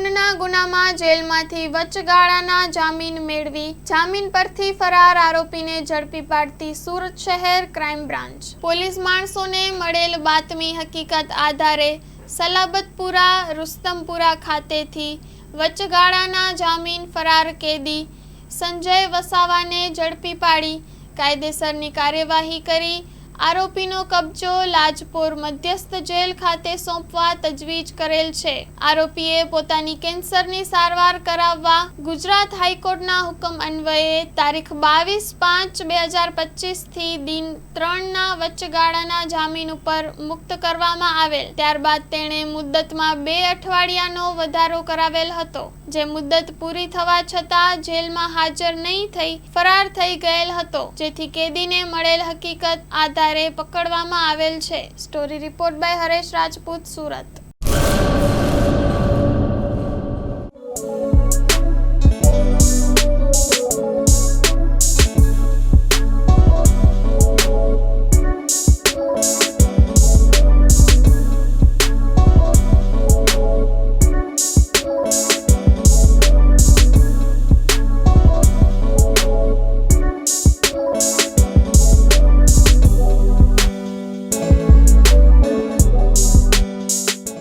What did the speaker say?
ખૂનના ગુનામાં જેલમાંથી વચગાળાના જામીન મેળવી જામીન પરથી ફરાર આરોપીને ઝડપી પાડતી સુરત શહેર ક્રાઇમ બ્રાન્ચ પોલીસ માણસોને મળેલ બાતમી હકીકત આધારે સલાબતપુરા રુસ્તમપુરા ખાતેથી વચગાળાના જામીન ફરાર કેદી સંજય વસાવાને ઝડપી પાડી કાયદેસરની કાર્યવાહી કરી આરોપીનો કબજો લાજપોર મધ્યસ્થ જેલ ખાતે સોંપવા તજવીજ કરેલ છે। આરોપીએ પોતાની કેન્સરની સારવાર કરાવવા ગુજરાત હાઈકોર્ટના હુકમ અન્વયે તારીખ 22/5/2025 થી દિન 3ના વચગાળાના જામીન ઉપર મુક્ત કરવામાં આવેલ। ત્યારબાદ તેણે મુદ્દતમાં 2 અઠવાડિયાનો વધારો કરાવેલ હતો, જે મુદ્દત પૂરી થવા છતાં જેલમાં હાજર નહીં થઈ ફરાર થઈ ગયેલ હતો, જેથી કેદીને મળેલ હકીકત આધારે પકડવામાં આવેલ છે। Story report by Haresh Rajput, Surat.